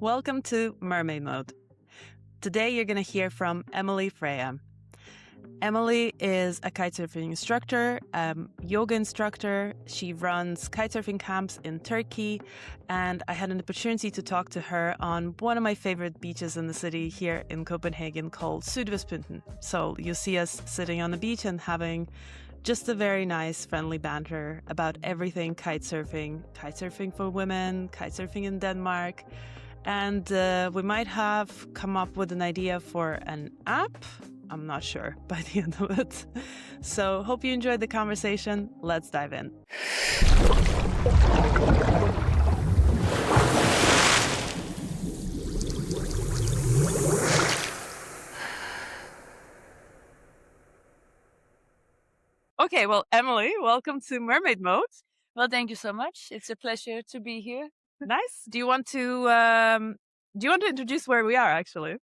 Welcome to Mermaid Mode. Today you're going to hear from Emely Freja. Emely is a kitesurfing instructor, yoga instructor. She runs kitesurfing camps in Turkey, and I had an opportunity to talk to her on one of my favorite beaches in the city here in Copenhagen called Sydvestpynten. So you see us sitting on the beach and having just a very nice, friendly banter about everything kitesurfing, kitesurfing for women, kitesurfing in Denmark. And we might have come up with an idea for an app. I'm not sure by the end of it. So hope you enjoyed the conversation. Let's dive in. Okay, well, Emely, welcome to Mermaid Mode. Well, thank you so much. It's a pleasure to be here. Nice. Do you want to introduce where we are, actually?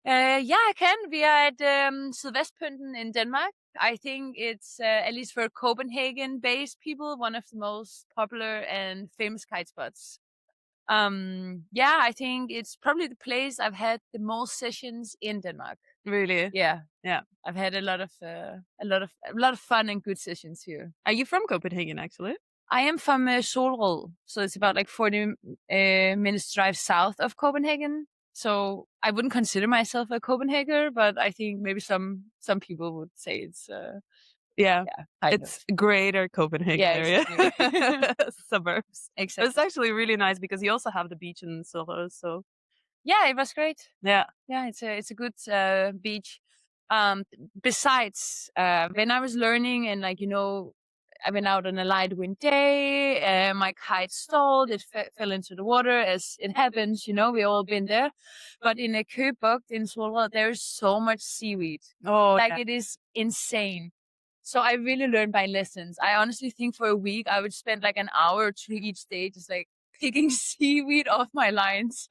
Yeah, I can. We are at Sydvestpynten in Denmark. I think it's, at least for Copenhagen-based people, one of the most popular and famous kite spots. Yeah, I think it's probably the place I've had the most sessions in Denmark. Really? Yeah. Yeah. I've had a lot of fun and good sessions here. Are you from Copenhagen, actually? I am from Solrød, so it's about like 40 minutes drive south of Copenhagen. So I wouldn't consider myself a Copenhagener, but I think maybe some people would say it's it's greater Copenhagen area. Exactly. Suburbs. Exactly. It's actually really nice because you also have the beach in Solrød, so yeah, it was great. Yeah, it's a good beach. Besides, when I was learning and I went out on a light wind day, my kite stalled, it fell into the water as it happens, we all been there. But in a Købugt in Solrød, there's so much seaweed. It is insane. So I really learned by lessons. I honestly think for a week, I would spend like an hour or two each day just like picking seaweed off my lines.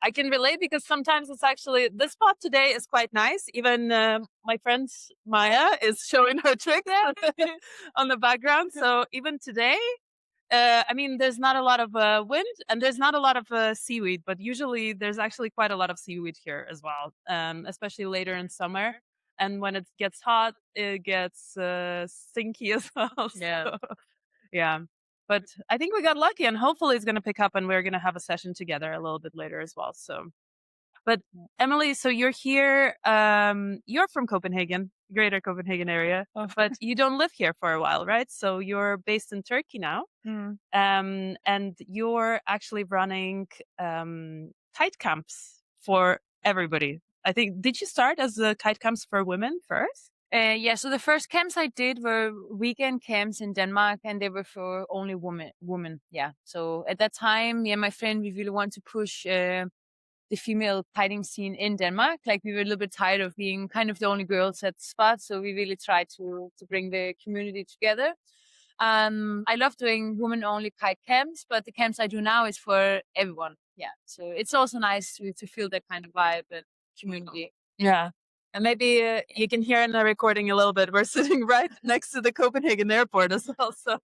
I can relate because sometimes it's actually, the spot today is quite nice. Even my friend Maya is showing her trick on the background. So even today, there's not a lot of wind and there's not a lot of seaweed, but usually there's actually quite a lot of seaweed here as well, especially later in summer. And when it gets hot, it gets stinky as well. Yeah. So, yeah. But I think we got lucky and hopefully it's going to pick up and we're going to have a session together a little bit later as well. So, but Emely, so you're here, you're from Copenhagen, greater Copenhagen area, but you don't live here for a while, right? So you're based in Turkey now. And you're actually running kite camps for everybody. I think, did you start as kite camps for women first? Yeah, so the first camps I did were weekend camps in Denmark, and they were for only women. Yeah. So at that time, me and my friend, we really wanted to push the female kiting scene in Denmark. Like, we were a little bit tired of being kind of the only girls at the spot, so we really tried to bring the community together. I love doing women-only kite camps, but the camps I do now is for everyone. Yeah. So it's also nice to feel that kind of vibe and community. Yeah. And maybe you can hear in the recording a little bit. We're sitting right next to the Copenhagen airport as well. So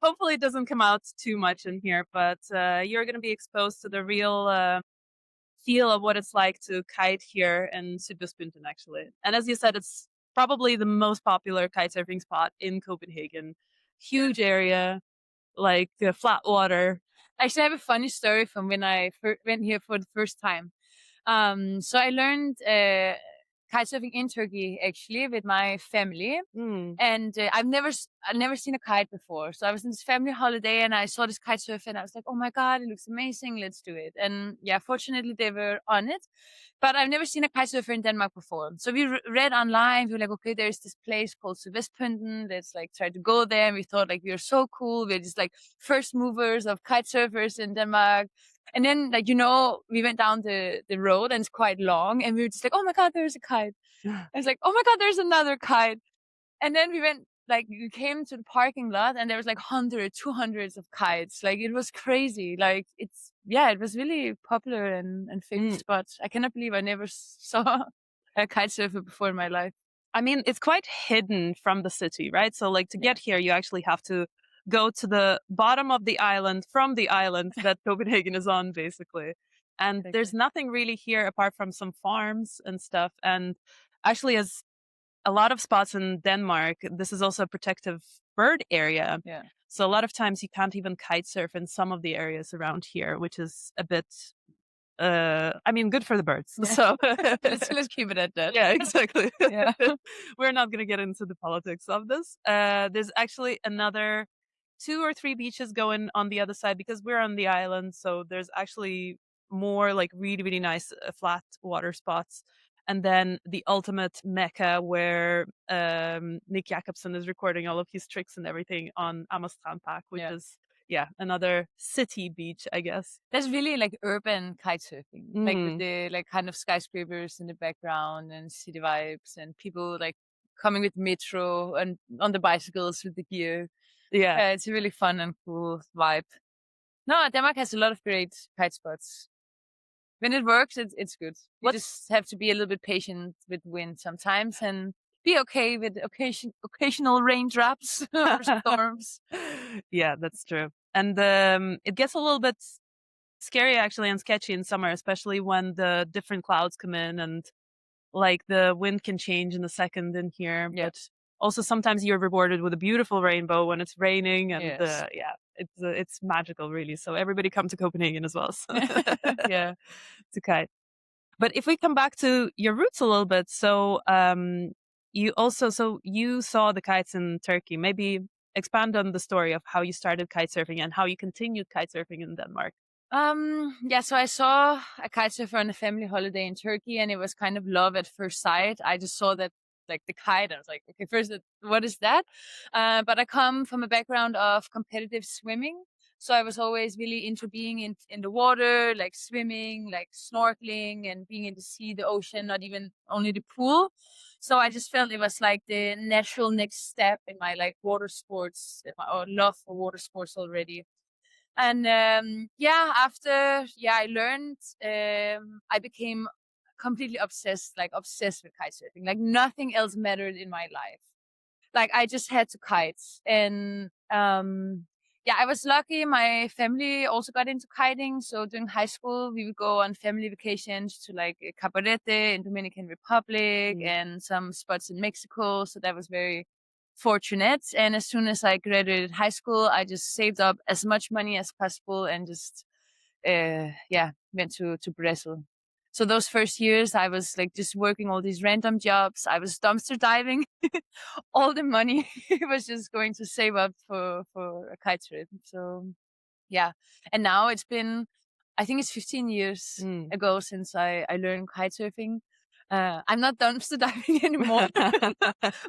hopefully it doesn't come out too much in here. But you're going to be exposed to the real feel of what it's like to kite here in Sydvestpynten, actually. And as you said, it's probably the most popular kite surfing spot in Copenhagen. Huge area, like flat water. Actually, I have a funny story from when I went here for the first time. So I learned kitesurfing in Turkey, actually, with my family. And I've never seen a kite before. So I was in this family holiday and I saw this kite surf and I was like, oh my God, it looks amazing. Let's do it. And yeah, fortunately they were on it, but I've never seen a kite surfer in Denmark before. So we read online. We were like, okay, there's this place called Sydvestpynten. Let's like try to go there. And we thought like, we are so cool. We're just like first movers of kite surfers in Denmark. And then, we went down the road and it's quite long. And we were just like, oh my God, there's a kite. I was like, oh my God, there's another kite. And then we came to the parking lot and there was like 100, 200s of kites. Like, it was crazy. Like, it was really popular and famous spot. I cannot believe I never saw a kite surfer before in my life. I mean, it's quite hidden from the city, right? So like to get here, you actually have to go to the bottom of the island from the island that Copenhagen is on, basically. And there's nothing really here apart from some farms and stuff. And actually, as a lot of spots in Denmark, this is also a protective bird area. Yeah. So a lot of times you can't even kite surf in some of the areas around here, which is a bit, I mean, good for the birds. Yeah. So let's keep it at that. Yeah, exactly. Yeah. We're not going to get into the politics of this. There's actually another 2 or 3 beaches going on the other side because we're on the island. So there's actually more like really, really nice flat water spots. And then the ultimate mecca where Nick Jacobsen is recording all of his tricks and everything on Amastrandpark, which is another city beach, I guess. That's really like urban kite surfing, like with the like kind of skyscrapers in the background and city vibes and people like coming with metro and on the bicycles with the gear. Yeah, it's a really fun and cool vibe. No, Denmark has a lot of great kite spots. When it works, it's good. You just have to be a little bit patient with wind sometimes and be okay with occasional raindrops or storms. Yeah, that's true. And it gets a little bit scary actually and sketchy in summer, especially when the different clouds come in and like the wind can change in a second in here. Yeah. But also sometimes you're rewarded with a beautiful rainbow when it's raining, and it's magical, really. So everybody come to Copenhagen as well. So Yeah, to kite. But if we come back to your roots a little bit, so you saw the kites in Turkey. Maybe expand on the story of how you started kite surfing and how you continued kite surfing in Denmark. So I saw a kite surfer on a family holiday in Turkey, and it was kind of love at first sight. I just saw that like the kite. I was like, okay, first, what is that? But I come from a background of competitive swimming. So I was always really into being in the water, like swimming, like snorkeling and being in the sea, the ocean, not even only the pool. So I just felt it was like the natural next step in my like water sports, or love for water sports already. And after I learned, I became completely obsessed with kite surfing. Like nothing else mattered in my life. Like I just had to kite. And I was lucky. My family also got into kiting. So during high school, we would go on family vacations to like Cabarete in Dominican Republic and some spots in Mexico. So that was very fortunate. And as soon as I graduated high school, I just saved up as much money as possible and just went to Brazil. So those first years I was like just working all these random jobs. I was dumpster diving. All the money was just going to save up for a kite trip. So yeah. And now it's been, I think it's 15 years ago since I learned kite surfing. I'm not dumpster diving anymore,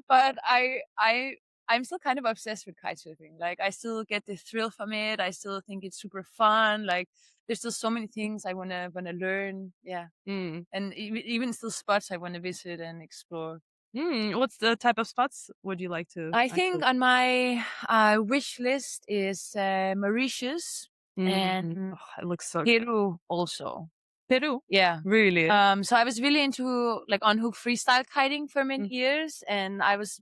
but I'm still kind of obsessed with kite surfing. Like I still get the thrill from it. I still think it's super fun. Like there's still so many things I wanna learn. Yeah, and even still spots I wanna visit and explore. What's the type of spots would you like to? I think on my wish list is Mauritius and it looks so Peru also. Peru? Yeah. Really? So I was really into like on-hook freestyle kiting for many years, and I was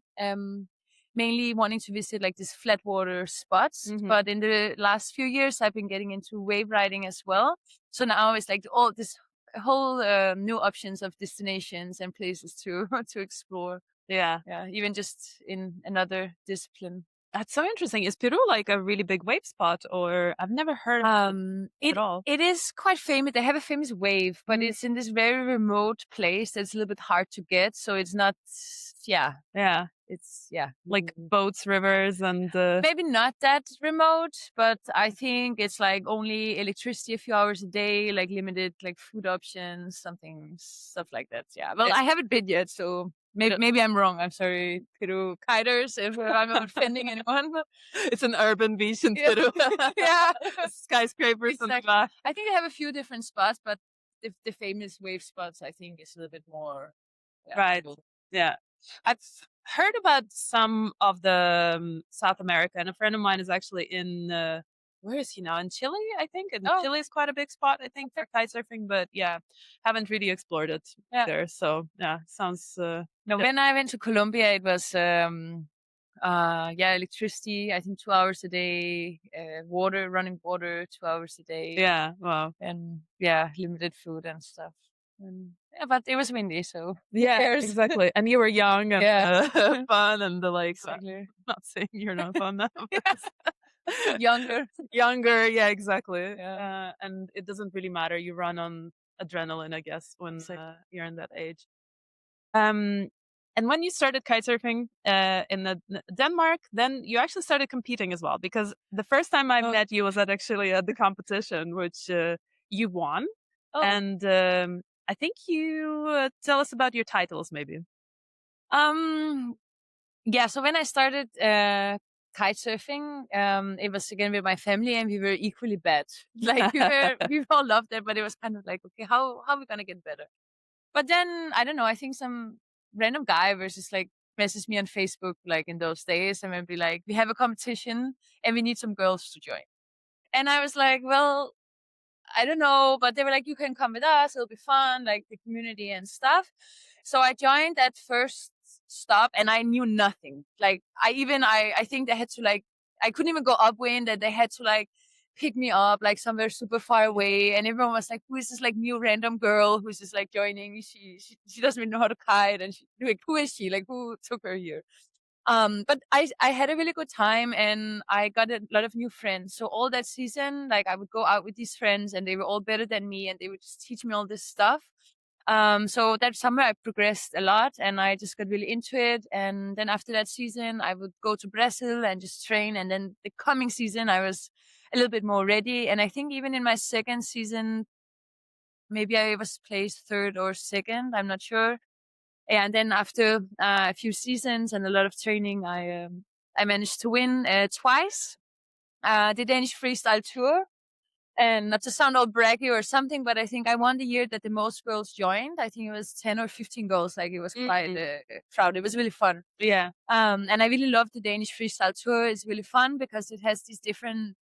mainly wanting to visit like these flat water spots. But in the last few years, I've been getting into wave riding as well. So now it's like all this whole new options of destinations and places to to explore. Yeah. Yeah, even just in another discipline. That's so interesting. Is Peru like a really big wave spot, or I've never heard of it at all? It is quite famous. They have a famous wave, but it's in this very remote place that's a little bit hard to get. So it's not, it's like boats, rivers, and maybe not that remote, but I think it's like only electricity a few hours a day, like limited like food options, stuff like that. Yeah. Well, I haven't been yet, so maybe I'm wrong. I'm sorry, Peru kiters, if I'm offending anyone. It's an urban beach in Peru. Yeah. Skyscrapers Exactly. and back. I think they have a few different spots, but the famous wave spots, I think, is a little bit more. Right. Yeah. I've heard about some of the South America, and a friend of mine is actually in where is he now? In Chile, I think. And Chile is quite a big spot, I think, for kite surfing. But yeah, haven't really explored it there. So yeah, sounds. No, when I went to Colombia, it was electricity, I think 2 hours a day, water, running water, 2 hours a day. Yeah, wow. And limited food and stuff. And but it was windy, so who Yeah, cares? exactly. And you were young and fun and Exactly. not saying you're not fun now. Younger. Younger, yeah, exactly. Yeah. And it doesn't really matter. You run on adrenaline, I guess, when Exactly. you're in that age. And when you started kitesurfing in Denmark, then you actually started competing as well. Because the first time I met you was at the competition, which you won. Oh. And I think you tell us about your titles, maybe. So when I started kite surfing, it was again with my family, and we were equally bad. Like we all loved it, but it was kind of like, okay, how are we gonna get better? But then I don't know. I think some random guy versus like messaged me on Facebook like in those days, and be like, we have a competition and we need some girls to join. And I was like, well, I don't know, but they were like, you can come with us, it'll be fun, like the community and stuff. So I joined that first stop and I knew nothing. Like I think they had to like, I couldn't even go upwind, and they had to like pick me up like somewhere super far away. And everyone was like, who is this like new random girl who's just like joining? She doesn't even know how to kite. And like, who is she? Like, who took her here? But I had a really good time, and I got a lot of new friends. So all that season, like I would go out with these friends and they were all better than me, and they would just teach me all this stuff. So that summer I progressed a lot and I just got really into it. And then after that season, I would go to Brazil and just train. And then the coming season, I was a little bit more ready. And I think even in my second season, maybe I was placed third or second. I'm not sure. And then after a few seasons and a lot of training, I managed to win twice the Danish Freestyle Tour. And not to sound all braggy or something, but I think I won the year that the most girls joined. I think it was 10 or 15 girls. Like it was quite crowded. It was really fun. Yeah. And I really love the Danish Freestyle Tour. It's really fun because it has these different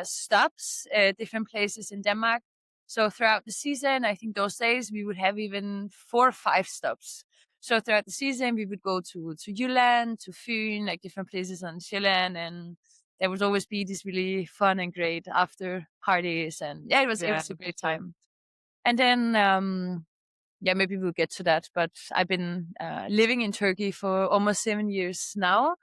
stops, different places in Denmark. So throughout the season, I think those days we would have even 4 or 5 stops. So throughout the season, we would go to Jylland, to Fyn, like different places on Sjælland, and there would always be this really fun and great after parties, and it was a great time. And then maybe we'll get to that, but I've been living in Turkey for almost 7 years now,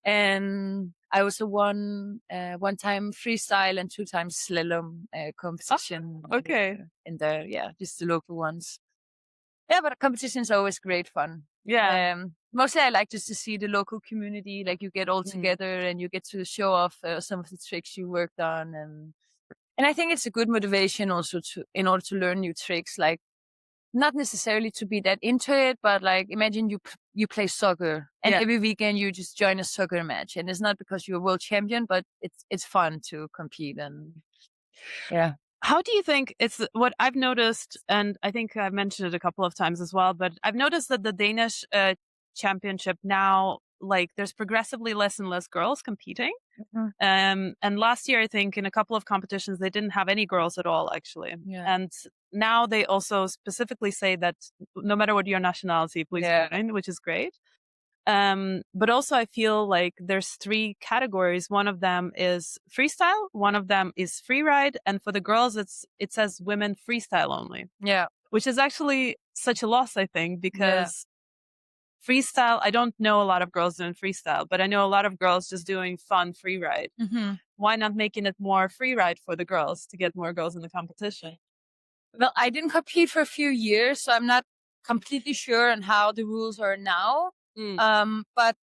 and I also won 1 time freestyle and 2 times slalom competition. Oh, okay. In there, just the local ones. Yeah, but competition's always great fun. Yeah. Mostly I like just to see the local community, like you get all together and you get to show off some of the tricks you worked on. And I think it's a good motivation also in order to learn new tricks, like not necessarily to be that into it, but like imagine you play soccer and every weekend you just join a soccer match, and it's not because you're a world champion, but it's fun to compete. And yeah. How do you think it's what I've noticed, and I think I've mentioned it a couple of times as well, but I've noticed that the Danish championship now, like there's progressively less and less girls competing. And last year, I think in a couple of competitions, they didn't have any girls at all, actually. Yeah. And now they also specifically say that no matter what your nationality, please join, which is great. But also I feel like there's 3 categories. One of them is freestyle, one of them is freeride, and for the girls it says women freestyle only. Yeah. Which is actually such a loss, I think, because freestyle, I don't know a lot of girls doing freestyle, but I know a lot of girls just doing fun freeride. Why not making it more freeride for the girls to get more girls in the competition? Well, I didn't compete for a few years, so I'm not completely sure on how the rules are now. But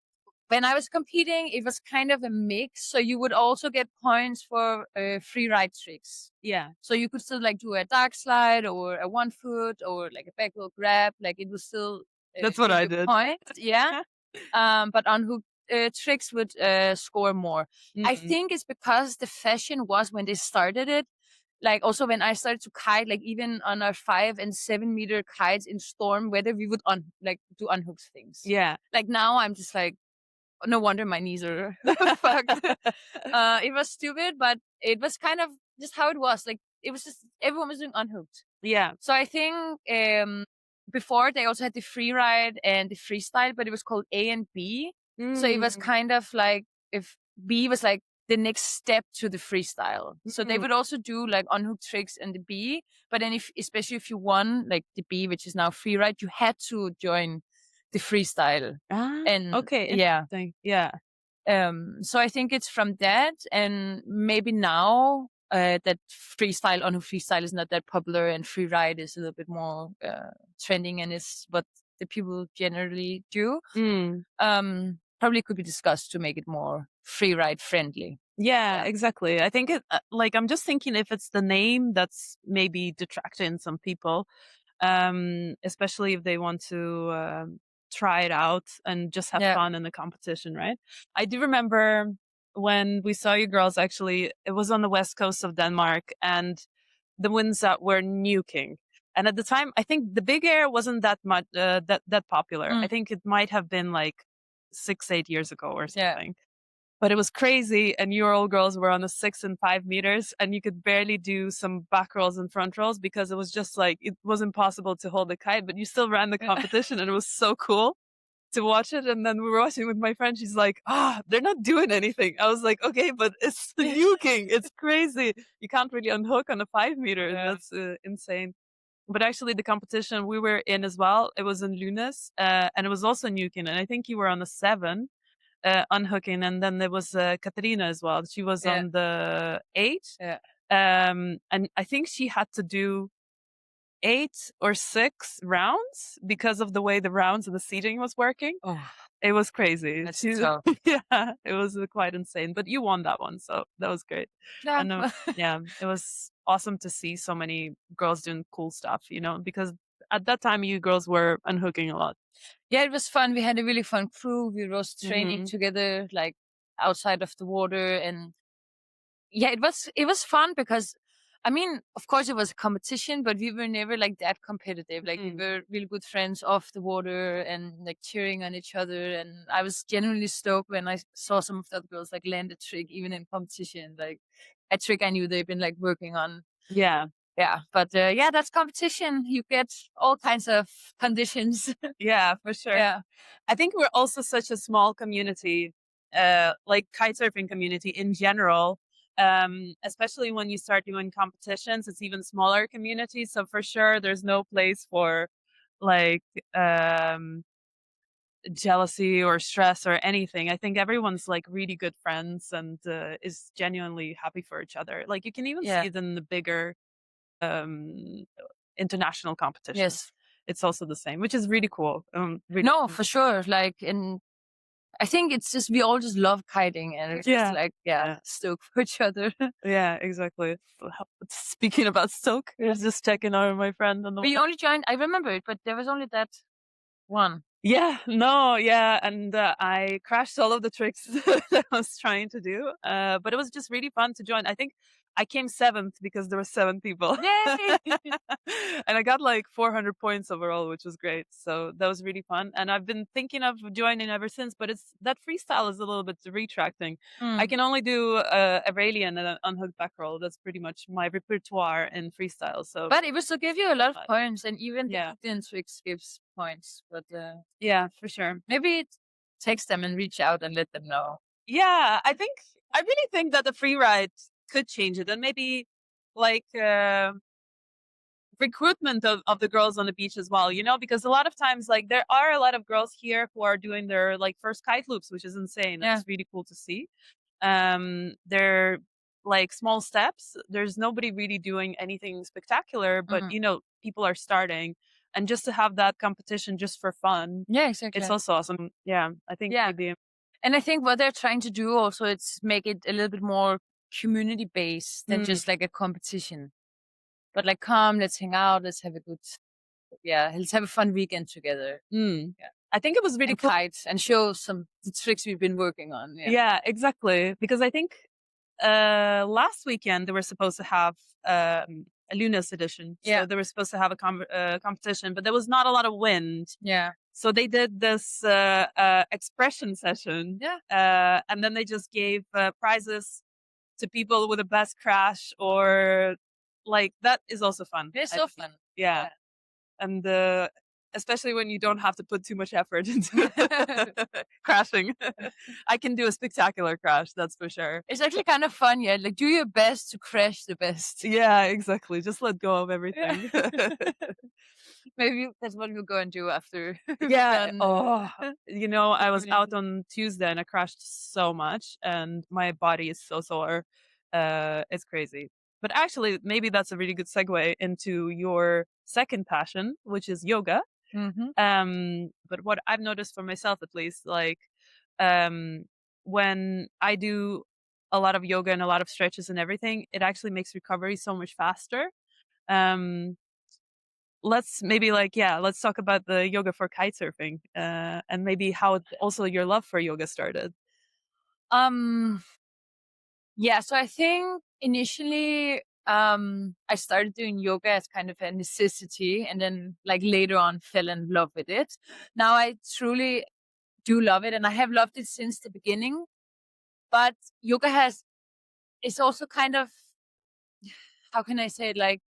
when I was competing, it was kind of a mix. So you would also get points for free ride tricks. Yeah. So you could still like do a dark slide or a 1 foot or like a back wheel grab. Like it was still that's what I did. Points, yeah. But unhooked tricks would score more. I think it's because the fashion was when they started it. Like also when I started to kite, like even on our 5 and 7 meter kites in storm weather, we would do unhooked things. Yeah. Like now I'm just like, no wonder my knees are fucked. It was stupid, but it was kind of just how it was. Like it was just everyone was doing unhooked. Yeah. So I think before they also had the free ride and the freestyle, but it was called A and B. So it was kind of like if B was like the next step to the freestyle. So they would also do like unhook tricks and the B, but then especially if you won like the B, which is now freeride, you had to join the freestyle. And okay, yeah. interesting. Yeah. So I think it's from that, and maybe now that freestyle on freestyle is not that popular, and free ride is a little bit more trending, and is what the people generally do. Probably could be discussed to make it more free ride friendly. Yeah, exactly. I think it like I'm just thinking if it's the name that's maybe detracting some people, especially if they want to try it out and just have fun in the competition, right? I do remember when we saw you girls, actually, it was on the west coast of Denmark, and the winds that were nuking. And at the time, I think the big air wasn't that much that popular. I think it might have been like 6-8 years ago or something. But it was crazy, and your old girls were on the 6 and 5 meters, and you could barely do some back rolls and front rolls because it was just like it was impossible to hold the kite. But you still ran the competition, and it was so cool to watch it. And then we were watching with my friend. She's like, they're not doing anything. I was like, okay, but it's nuking. It's crazy. You can't really unhook on a 5 meter. Yeah. That's insane. But actually, the competition we were in as well, it was in Lunes, and it was also nuking. And I think you were on the 7. Unhooking, and then there was Katarina as well. She was on the 8, and I think she had to do 8 or 6 rounds because of the way the rounds and the seating was working. It was crazy. That's tough. Yeah, it was quite insane. But you won that one, so that was great. Yeah. And yeah, it was awesome to see so many girls doing cool stuff. Because at that time you girls were unhooking a lot. Yeah, it was fun. We had a really fun crew. We was training together, like outside of the water, and yeah, it was fun because, I mean, of course it was a competition, but we were never like that competitive. Like we were really good friends off the water and like cheering on each other. And I was genuinely stoked when I saw some of the other girls like land a trick, even in competition, like a trick I knew they've been like working on. Yeah. Yeah, but yeah, that's competition. You get all kinds of conditions. Yeah, for sure. Yeah. I think we're also such a small community, like kitesurfing community in general. Especially when you start doing competitions, it's even smaller community. So for sure, there's no place for like jealousy or stress or anything. I think everyone's like really good friends and is genuinely happy for each other. Like you can even see it in the bigger international competitions. Yes. It's also the same, which is really cool. Really No, cool. for sure. Like, and I think it's just we all just love kiting, and it's just like stoked for each other. Yeah, exactly. Speaking about stoke, I was just checking out my friend on the. But you only joined. I remember it, but there was only that one. Yeah, no, yeah, and I crashed all of the tricks that I was trying to do, but it was just really fun to join. I think I came 7th because there were 7 people. Yay! And I got like 400 points overall, which was great. So that was really fun. And I've been thinking of joining ever since, but it's that freestyle is a little bit retracting. I can only do a rally and an unhooked back roll. That's pretty much my repertoire in freestyle. So, but it was to give you a lot of points, and even the hooked tricks gives points. But yeah, for sure. Maybe text them and reach out and let them know. Yeah, I really think that the free ride could change it, and maybe like recruitment of the girls on the beach as well, because a lot of times like there are a lot of girls here who are doing their like first kite loops, which is insane. It's really cool to see. They're like small steps. There's nobody really doing anything spectacular, but people are starting, and just to have that competition just for fun, exactly, it's also awesome. Yeah, I think maybe. And I think what they're trying to do also, it's make it a little bit more community based than just like a competition. But like, come, let's hang out, let's have a good, let's have a fun weekend together. Yeah. I think it was really cool. Kite and show the tricks we've been working on. Yeah, exactly. Because I think last weekend they were supposed to have a Lunas edition. So they were supposed to have a competition, but there was not a lot of wind. Yeah. So they did this expression session. And then they just gave prizes to people with the best crash, or like that is also fun. It's so fun. Yeah. And especially when you don't have to put too much effort into crashing. I can do a spectacular crash, that's for sure. It's actually kind of fun, yeah. Like, do your best to crash the best. Yeah, exactly. Just let go of everything. Yeah. Maybe that's what we'll go and do after. Yeah. Done, Oh, I was evening. out on Tuesday and I crashed so much, and my body is so sore. It's crazy. But actually, maybe that's a really good segue into your second passion, which is yoga. But what I've noticed for myself, at least, like, um, when I do a lot of yoga and a lot of stretches and everything, it actually makes recovery so much faster. Um, let's talk about the yoga for kitesurfing, and maybe how also your love for yoga started. Um, yeah, so I think initially I started doing yoga as kind of a necessity, and then like later on fell in love with it. Now I truly do love it, and I have loved it since the beginning. But yoga it's also kind of, how can I say it, like,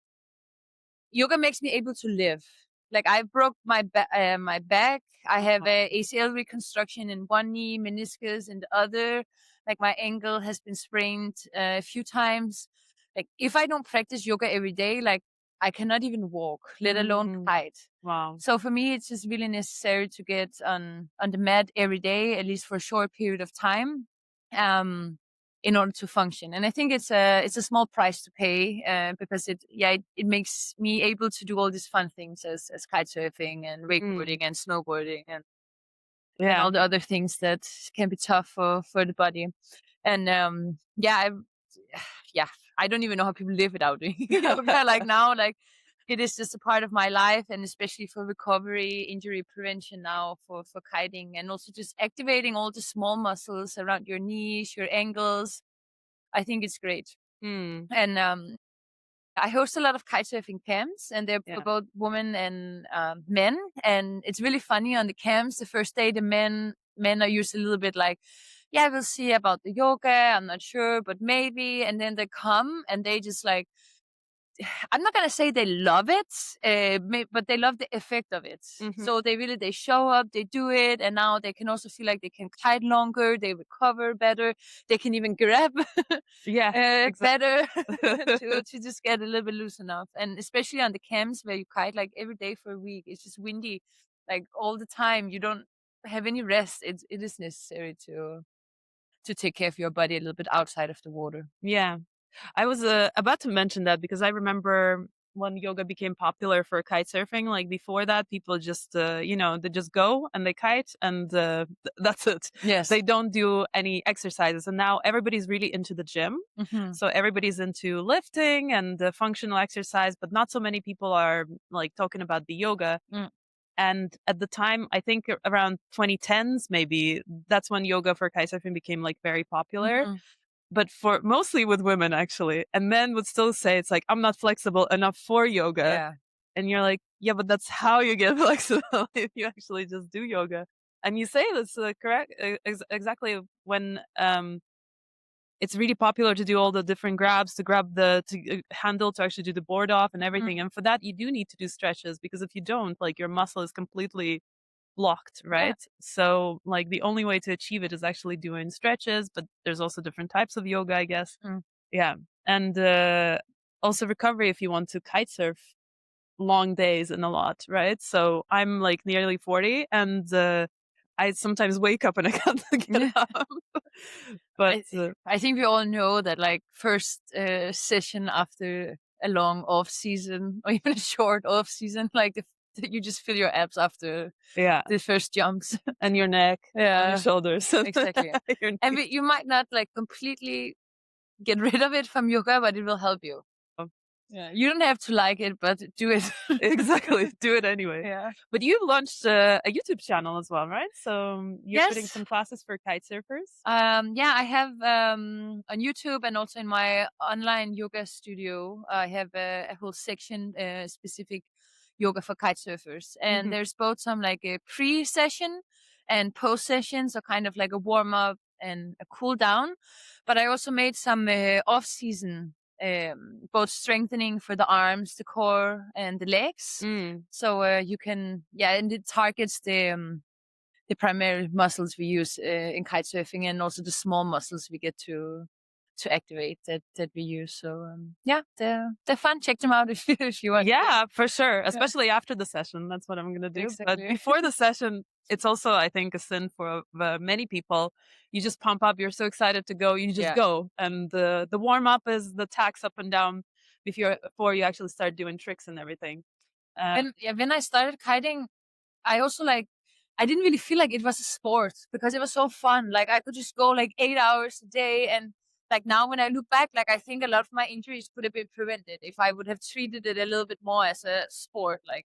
yoga makes me able to live. Like, I broke my back. I have a ACL reconstruction in one knee, meniscus in the other. Like, my ankle has been sprained a few times. Like, if I don't practice yoga every day, like, I cannot even walk, let alone kite. Wow. So for me, it's just really necessary to get on the mat every day, at least for a short period of time. In order to function. And I think it's a small price to pay, because it makes me able to do all these fun things as kite surfing and wakeboarding and snowboarding and all the other things that can be tough for the body. And I don't even know how people live without doing yoga. Like, now, like, it is just a part of my life, and especially for recovery, injury prevention now for kiting, and also just activating all the small muscles around your knees, your ankles. I think it's great. And I host a lot of kitesurfing camps, and they're for both women and men. And it's really funny on the camps. The first day, the men are usually a little bit like, yeah, we'll see about the yoga. I'm not sure, but maybe. And then they come and they just like, I'm not gonna say they love it, but they love the effect of it. So they show up, they do it, and now they can also feel like they can kite longer, they recover better, they can even grab better to just get a little bit loose enough. And especially on the camps where you kite like every day for a week, it's just windy, like all the time. You don't have any rest. It is necessary to take care of your body a little bit outside of the water. Yeah. I was about to mention that because I remember when yoga became popular for kite surfing, like before that, people just, they just go and they kite and that's it. Yes. They don't do any exercises. And now everybody's really into the gym. So everybody's into lifting and the functional exercise, but not so many people are like talking about the yoga. And at the time, I think around 2010s, maybe, that's when yoga for kitesurfing became like very popular. But for mostly with women, actually. And men would still say, it's like, I'm not flexible enough for yoga. Yeah. And you're like, yeah, but that's how you get flexible if you actually just do yoga. And you say that's correct. Exactly when it's really popular to do all the different grabs, to grab the handle, to actually do the board off and everything. And for that, you do need to do stretches, because if you don't, like, your muscle is completely blocked, right? So like the only way to achieve it is actually doing stretches, but there's also different types of yoga, I guess. Yeah. And also recovery if you want to kite surf long days and a lot, right? So I'm like nearly 40, and I sometimes wake up and I can't get up. But I think we all know that, like, first session after a long off season or even a short off season, like you just feel your abs after the first jumps and your neck, and your shoulders, exactly. And you might not like completely get rid of it from yoga, but it will help you. Yeah, you don't have to like it, but do it. Exactly, do it anyway. Yeah. But you launched a YouTube channel as well, right? So you're putting some classes for kite surfers. Yeah, I have on YouTube and also in my online yoga studio. I have a whole section specific yoga for kite surfers, and there's both some like a pre-session and post-session, so kind of like a warm up and a cool down. But I also made some off-season both strengthening for the arms, the core, and the legs. So you can, and it targets the primary muscles we use in kite surfing, and also the small muscles we get to activate that we use. So they're fun. Check them out if you want. Yeah, for sure. Especially after the session. That's what I'm gonna do. Exactly. But before the session, it's also, I think, a sin for many people. You just pump up. You're so excited to go. You just go, and the warm up is the tacks up and down before you actually start doing tricks and everything. When I started kiting, I also I didn't really feel like it was a sport because it was so fun. Like I could just go like 8 hours a day, and like now when I look back, like I think a lot of my injuries could have been prevented if I would have treated it a little bit more as a sport, like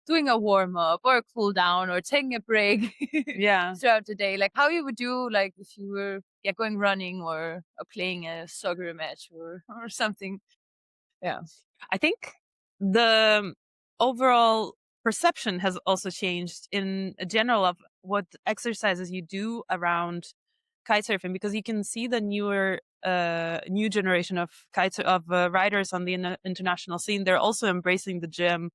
doing a warm up or a cool down or taking a break throughout the day, like how you would do like if you were going running or playing a soccer match or something. I think the overall perception has also changed in general of what exercises you do around kitesurfing, because you can see the new generation of riders on the international scene. They're also embracing the gym.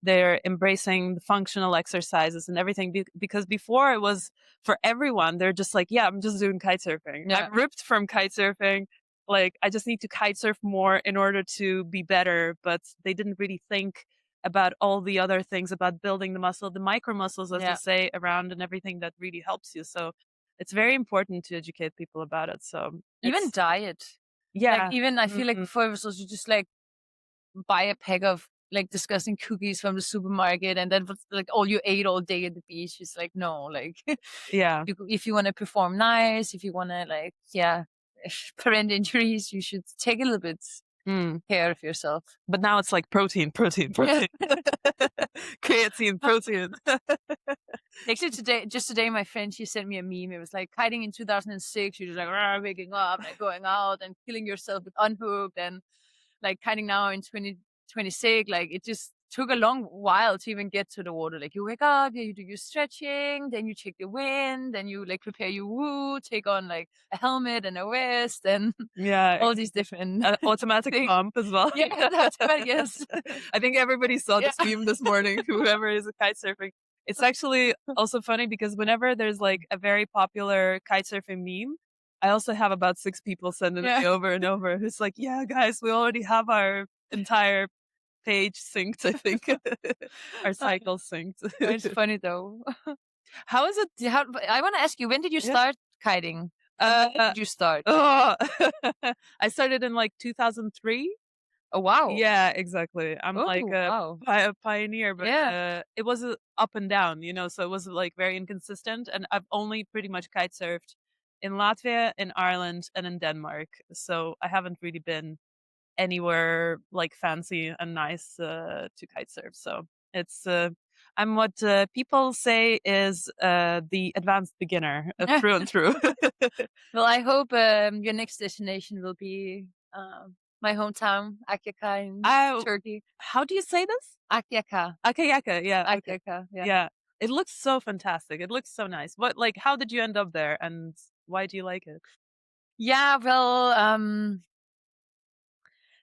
They're embracing the functional exercises and everything, because before it was for everyone. They're just like, I'm just doing kitesurfing. I'm ripped from kitesurfing. Like, I just need to kitesurf more in order to be better. But they didn't really think about all the other things, about building the muscle, the micro muscles, as you say, around, and everything that really helps you. So it's very important to educate people about it. So even diet. Like, even I feel like before it was also just like buy a pack of like disgusting cookies from the supermarket, and then like all you ate all day at the beach. It's like, no, like if you want to perform nice, if you want to like prevent injuries, you should take a little bit care of yourself. But now it's like protein. Creatine, protein. Actually, today, my friend, she sent me a meme. It was like kiting in 2006. You're just like waking up, like going out and killing yourself with unhooked, and like kiting now in 2026. Like it just took a long while to even get to the water. Like you wake up, you do your stretching, then you check the wind, then you like prepare your woo, take on like a helmet and a vest, and all these different automatic pump as well. Yes. I think everybody saw this meme this morning. Whoever is kitesurfing. It's actually also funny because whenever there's like a very popular kitesurfing meme, I also have about 6 people sending it me over and over. It's like, guys, we already have our entire page synced, I think. Our cycle synced. It's funny though. How is it? I want to ask you, when did you start kiting? When did you start? I started in like 2003. Oh, wow. Yeah, exactly. I'm like a pioneer, but it was up and down, so it was like very inconsistent. And I've only pretty much kite surfed in Latvia, in Ireland, and in Denmark. So I haven't really been anywhere like fancy and nice to kite surf. So it's I'm what people say is the advanced beginner through and through. Well, I hope your next destination will be my hometown, Akyaka in Turkey. How do you say this? Akyaka. Akayaka, Akyaka, yeah. It looks so fantastic. It looks so nice. How did you end up there, and why do you like it? Yeah, well,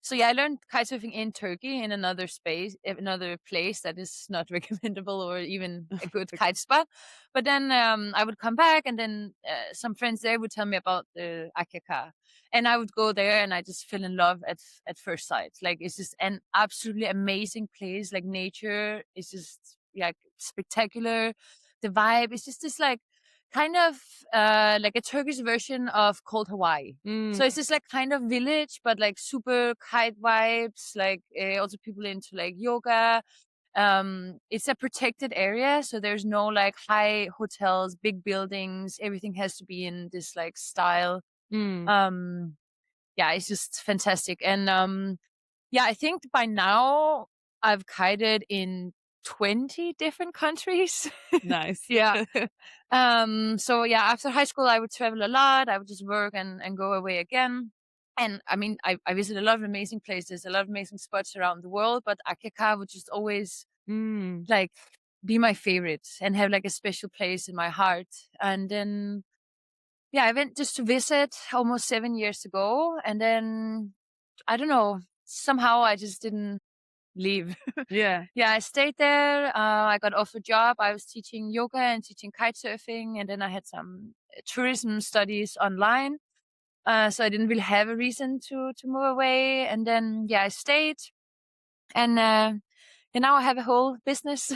so I learned kitesurfing in Turkey in another place that is not recommendable or even a good kite spot. But then I would come back, and then some friends there would tell me about the Akyaka, and I would go there, and I just fell in love at first sight. Like it's just an absolutely amazing place. Like nature is just like spectacular. The vibe is just this like kind of like a Turkish version of cold Hawaii. So it's this like kind of village, but like super kite vibes, like also people into like yoga. It's a protected area, so there's no like high hotels, big buildings. Everything has to be in this like style. It's just fantastic. And I think by now I've kited in 20 different countries. Nice. So after high school I would travel a lot. I would just work and go away again. And I mean, I visit a lot of amazing places, a lot of amazing spots around the world, but Akyaka would just always like be my favorite and have like a special place in my heart. And then I went just to visit almost 7 years ago, and then I don't know, somehow I just didn't leave. Yeah. Yeah, I stayed there. I got offered a job. I was teaching yoga and teaching kite surfing, and then I had some tourism studies online. So I didn't really have a reason to move away. And then I stayed, and now I have a whole business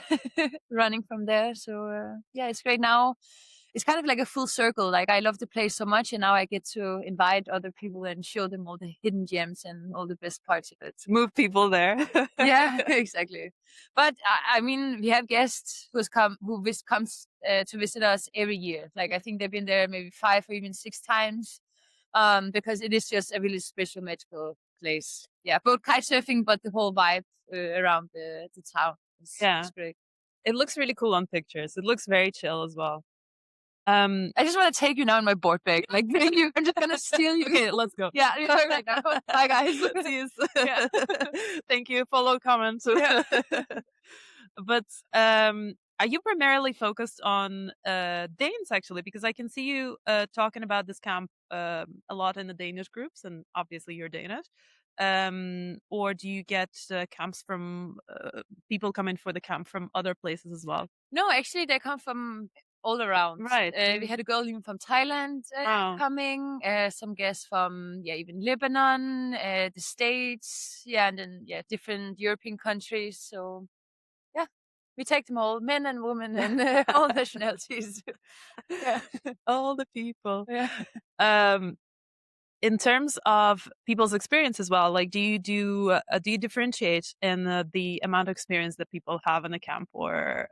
running from there. So it's great now. It's kind of like a full circle. Like I love the place so much, and now I get to invite other people and show them all the hidden gems and all the best parts of it. Move people there. Yeah, exactly. But I mean, we have guests who comes to visit us every year. Like I think they've been there maybe 5 or even 6 times, because it is just a really special, magical place. Yeah, both kite surfing, but the whole vibe around the town is great. It looks really cool on pictures. It looks very chill as well. I just want to take you now in my board bag. Like, bring you. I'm just gonna steal you. Okay, let's go. Yeah, right now. Bye, guys. See you. Thank you. Follow, comment. Yeah. But are you primarily focused on Danes actually? Because I can see you talking about this camp a lot in the Danish groups, and obviously you're Danish. Or do you get camps from people coming for the camp from other places as well? No, actually, they come from all around. Right. We had a girl even from Thailand coming, some guests from even Lebanon, the States, and then different European countries. So yeah, we take them all, men and women and all nationalities. Yeah, all the people. Yeah. In terms of people's experience as well, like do you differentiate in the amount of experience that people have in the camp, or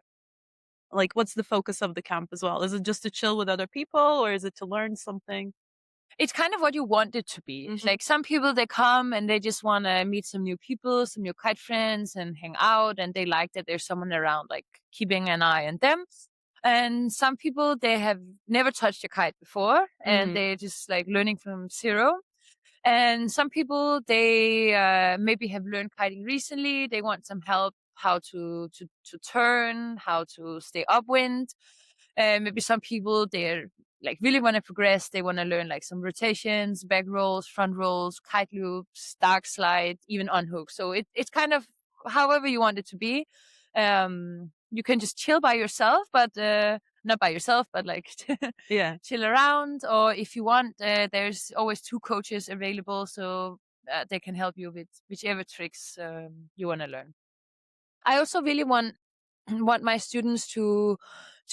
like what's the focus of the camp as well? Is it just to chill with other people, or is it to learn something? It's kind of what you want it to be. Like some people, they come and they just want to meet some new people, some new kite friends and hang out. And they like that there's someone around, like keeping an eye on them. And some people, they have never touched a kite before and they're just like learning from zero. And some people, they maybe have learned kiting recently. They want some help how to turn, how to stay upwind. Maybe some people, they're like really want to progress. They want to learn like some rotations, back rolls, front rolls, kite loops, dark slide, even unhook. So it's kind of however you want it to be. You can just chill by yourself, but not by yourself, but like chill around. Or if you want, there's always 2 coaches available, so they can help you with whichever tricks you want to learn. I also really want my students to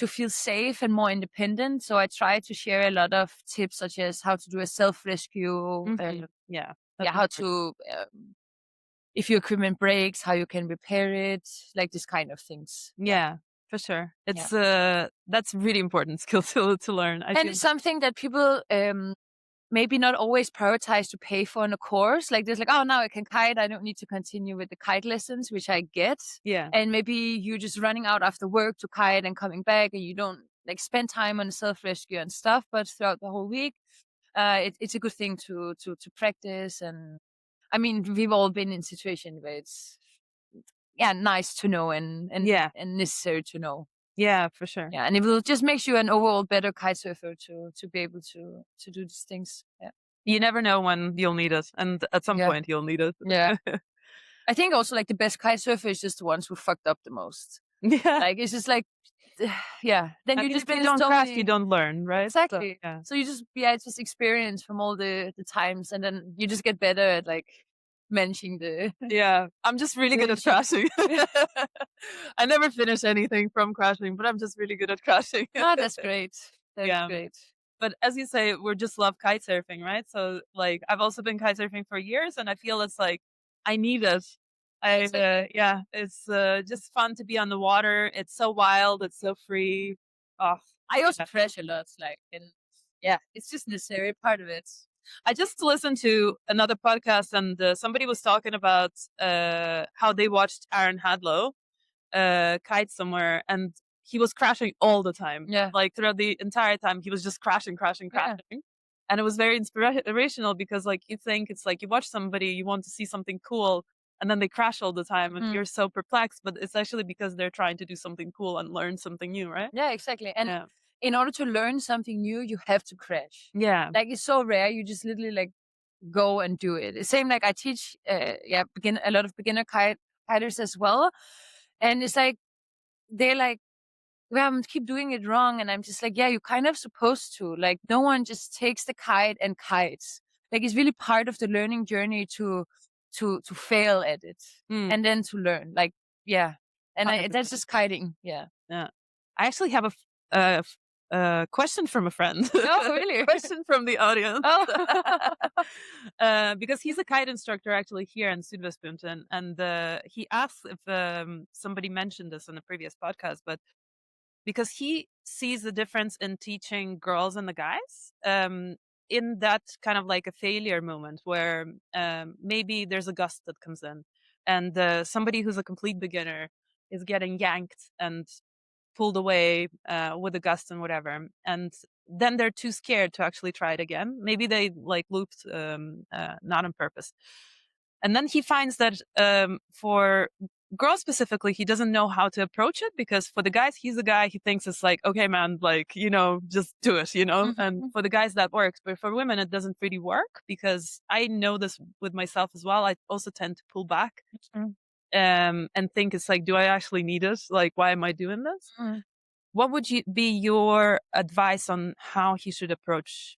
feel safe and more independent. So I try to share a lot of tips, such as how to do a self-rescue. How to, if your equipment breaks, how you can repair it, like this kind of things. Yeah, for sure. It's that's really important skill to learn. And it's something that people maybe not always prioritize to pay for in a course. Like there's like, oh, now I can kite. I don't need to continue with the kite lessons, which I get. Yeah. And maybe you're just running out after work to kite and coming back, and you don't like spend time on self-rescue and stuff. But throughout the whole week, it's a good thing to practice. And I mean, we've all been in situations where it's nice to know and necessary to know. Yeah, for sure. Yeah, and it will just make you an overall better kite surfer to be able to do these things. Yeah. You never know when you'll need it, and at some point you'll need it. Yeah. I think also like the best kite surfer is just the ones who fucked up the most. Yeah. Like it's just like Then you just don't crash, you don't learn, right? Exactly. So you just experience from all the times, and then you just get better at like managing the. Yeah, I'm just really good at crashing. I never finish anything from crashing, but I'm just really good at crashing. Oh, that's great. That's great. But as you say, we just love kite surfing, right? So like I've also been kite surfing for years, and I feel it's like I need it. It's just fun to be on the water. It's so wild. It's so free. Oh, I also crash a lot, like, and it's just a necessary part of it. I just listened to another podcast, and somebody was talking about how they watched Aaron Hadlow kite somewhere, and he was crashing all the time. Yeah, like throughout the entire time, he was just crashing. And it was very inspirational because, like, you think it's like you watch somebody, you want to see something cool, and then they crash all the time, and you're so perplexed. But it's actually because they're trying to do something cool and learn something new, right? Yeah, exactly. And in order to learn something new, you have to crash. Yeah. Like, it's so rare. You just literally like go and do it. Same like I teach, a lot of beginner kiters as well, and it's like they're like, well, keep doing it wrong, and I'm just like, yeah, you're kind of supposed to. Like, no one just takes the kite and kites. Like, it's really part of the learning journey to fail at it and then to learn. Like, yeah, and that's just kiting. Yeah. Yeah. I actually have a question from a friend. Oh, really? Question from the audience. Oh. Because he's a kite instructor actually here in Sydvestpynten, and he asked if somebody mentioned this in a previous podcast, but because he sees the difference in teaching girls and the guys, in that kind of like a failure moment where maybe there's a gust that comes in, and somebody who's a complete beginner is getting yanked and pulled away with a gust and whatever, and then they're too scared to actually try it again. Maybe they like looped not on purpose, and then he finds that for girls specifically, he doesn't know how to approach it, because for the guys, he's a guy, he thinks it's like, okay man, like, you know, just do it, you know. And for the guys that works, but for women it doesn't really work, because I know this with myself as well. I also tend to pull back and think it's like, do I actually need it? Like, why am I doing this? What would be your advice on how he should approach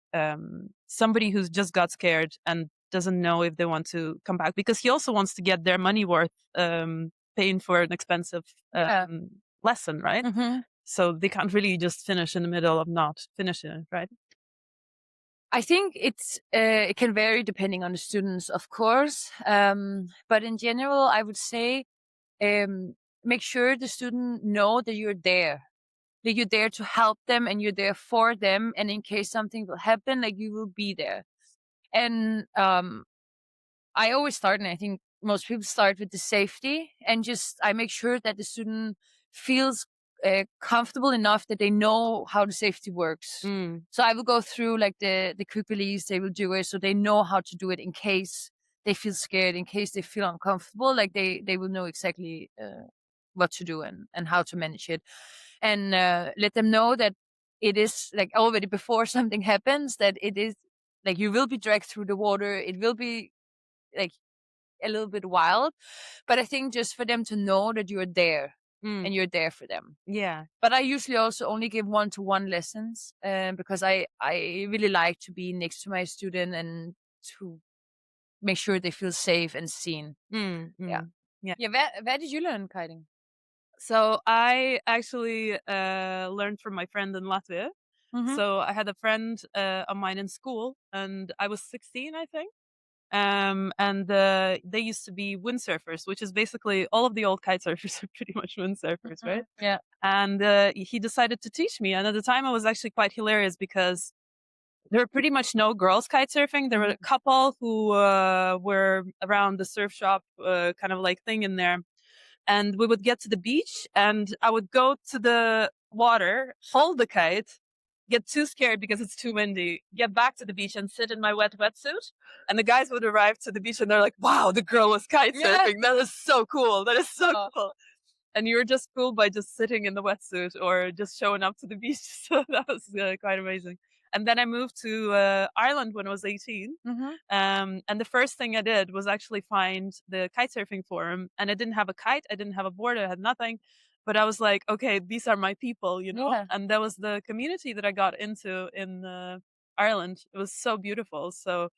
somebody who's just got scared and doesn't know if they want to come back? Because he also wants to get their money worth paying for an expensive lesson, right? So they can't really just finish in the middle of not finishing it, right? I think it can vary depending on the students, of course. But in general, I would say make sure the student know that you're there. That you're there to help them and you're there for them. And in case something will happen, like you will be there. And I always start, and I think most people start with the safety, and just I make sure that the student feels comfortable enough that they know how the safety works. So I will go through like the quick release, they will do it, so they know how to do it in case they feel scared, in case they feel uncomfortable, like they will know exactly what to do and how to manage it. And let them know that it is like already before something happens, that it is like you will be dragged through the water. It will be like a little bit wild, but I think just for them to know that you're there and you're there for them. Yeah. But I usually also only give 1-to-1 lessons because I really like to be next to my student and to make sure they feel safe and seen. Yeah. Where did you learn kiting? So I actually learned from my friend in Latvia. So I had a friend of mine in school, and I was 16, I think. And they used to be windsurfers, which is basically all of the old kitesurfers are pretty much windsurfers, right? Yeah. And he decided to teach me. And at the time, it was actually quite hilarious because there were pretty much no girls kitesurfing. There were a couple who were around the surf shop kind of like thing in there. And we would get to the beach, and I would go to the water, hold the kite, get too scared because it's too windy, get back to the beach and sit in my wet wetsuit. And the guys would arrive to the beach and they're like, wow, the girl was kite surfing. That is so cool. That is so cool. And you were just cool by just sitting in the wetsuit or just showing up to the beach. So that was quite amazing. And then I moved to Ireland when I was 18. And the first thing I did was actually find the kitesurfing forum. And I didn't have a kite. I didn't have a board. I had nothing. But I was like, okay, these are my people, you know? Yeah. And that was the community that I got into in Ireland. It was so beautiful. So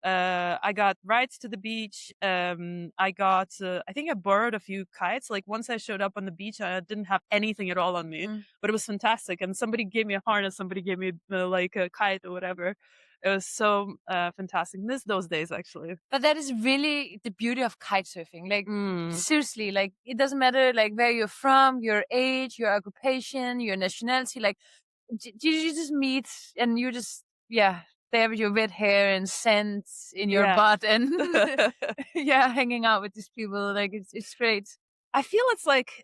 I got rides to the beach. I got, I think I borrowed a few kites. Like once I showed up on the beach, I didn't have anything at all on me, but it was fantastic. And somebody gave me a harness. Somebody gave me like a kite or whatever. It was so fantastic. Miss those days, actually. But that is really the beauty of kite surfing. Like seriously, like it doesn't matter like where you're from, your age, your occupation, your nationality. Like you just meet and you just there with your red hair and scent in your butt and hanging out with these people. Like it's great. I feel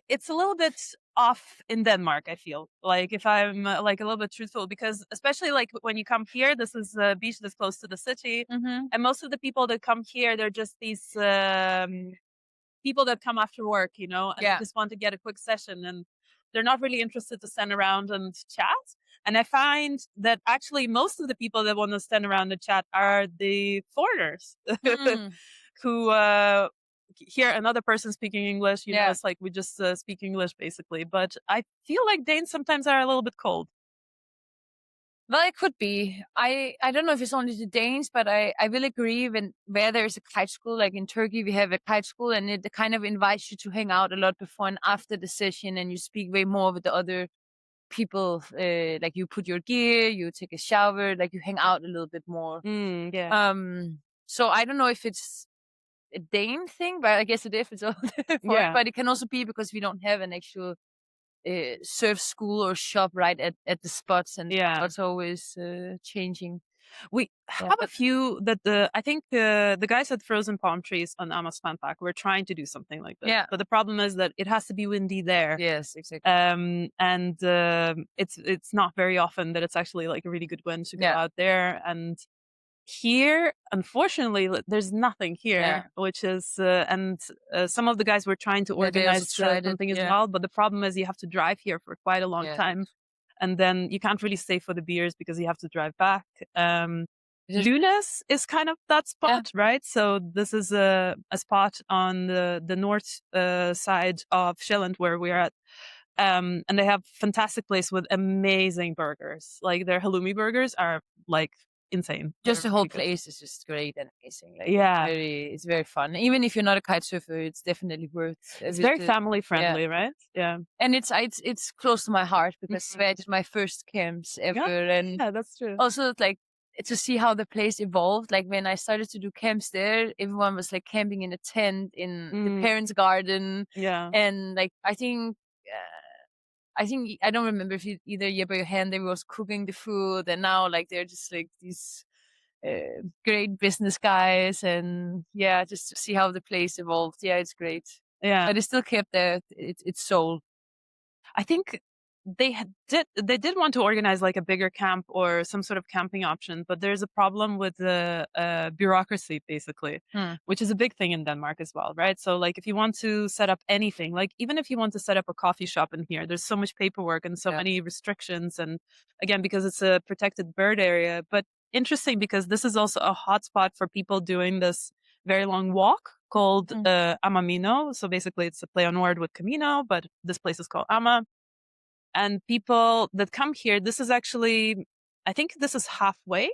it's a little bit off in Denmark. I feel like if I'm like a little bit truthful, because especially like when you come here, this is a beach that's close to the city, and most of the people that come here, they're just these people that come after work, you know, and they just want to get a quick session, and they're not really interested to stand around and chat. And I find that actually most of the people that want to stand around the chat are the foreigners who hear another person speaking English. You know, it's like we just speak English basically. But I feel like Danes sometimes are a little bit cold. Well, it could be. I don't know if it's only the Danes, but I will agree where there's a kite school, like in Turkey, we have a kite school and it kind of invites you to hang out a lot before and after the session, and you speak way more with the other people. Like you put your gear, you take a shower, like you hang out a little bit more. So I don't know if it's a Dane thing, but I guess it is. It's all but it can also be because we don't have an actual surf school or shop right at the spots, and it's always changing. We have a few that I think the guys at Frozen Palm Trees on Amos Fan Park were trying to do something like this. But the problem is that it has to be windy there. Yes, exactly. And it's not very often that it's actually like a really good wind to go out there. And here, unfortunately, there's nothing here, which is, and some of the guys were trying to organize something as well. But the problem is you have to drive here for quite a long time. And then you can't really stay for the beers because you have to drive back. Lunes is kind of that spot, right? So this is a spot on the north side of Sjælland where we're at. And they have fantastic place with amazing burgers. Like their halloumi burgers are like insane. Just the whole place is just great and amazing. Like, it's very fun. Even if you're not a kite surfer, it's definitely worth. It's very family friendly, right? Yeah, and it's close to my heart because I did my first camps ever, and that's true. Also, like to see how the place evolved. Like when I started to do camps there, everyone was like camping in a tent in the parents' garden. And like I think I don't remember if either Jeppe or Johan was cooking the food, and now like they're just like these great business guys, and just to see how the place evolved. It's great. But it still kept its soul. I think they did want to organize like a bigger camp or some sort of camping option, but there's a problem with the bureaucracy basically, which is a big thing in Denmark as well, right? So like if you want to set up anything, like even if you want to set up a coffee shop in here, there's so much paperwork and so many restrictions, and again because it's a protected bird area. But interesting because this is also a hotspot for people doing this very long walk called Amamino. So basically it's a play on word with Camino, but this place is called Ama. And people that come here, this is actually, I think this is halfway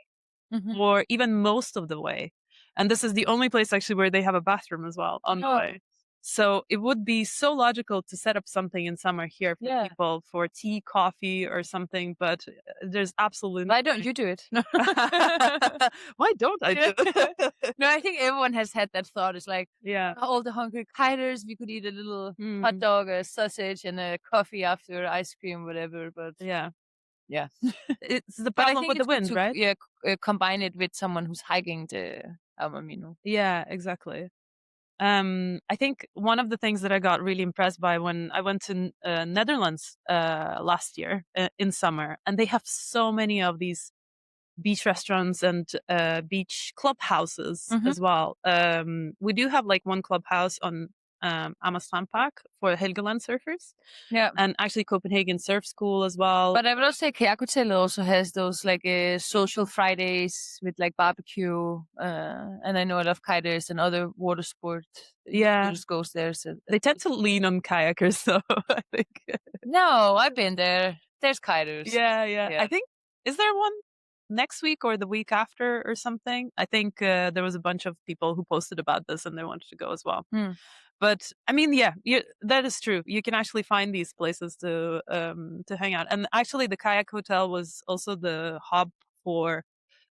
or even most of the way. And this is the only place actually where they have a bathroom as well on the way. So it would be so logical to set up something in summer here for people for tea, coffee or something, but there's absolutely Why don't you do it? No. Why don't I do it? No, I think everyone has had that thought. It's like, all the hungry kiters, we could eat a little hot dog, a sausage, and a coffee after ice cream, whatever. But it's the problem with the wind, right? Combine it with someone who's hiking the Amamino. Yeah, exactly. I think one of the things that I got really impressed by when I went to Netherlands last year in summer, and they have so many of these beach restaurants and beach clubhouses as well. We do have like one clubhouse on Amaslandpark for Helgeland surfers. And actually Copenhagen Surf School as well. But I would also say Akyaka also has those like social Fridays with like barbecue. And I know a lot of kiters and other water sport. Just goes there. So they tend to lean on kayakers though, I think. No, I've been there. There's kiters. Yeah. I think, is there one next week or the week after or something? I think there was a bunch of people who posted about this and they wanted to go as well. But I mean, that is true. You can actually find these places to hang out. And actually the kayak hotel was also the hub for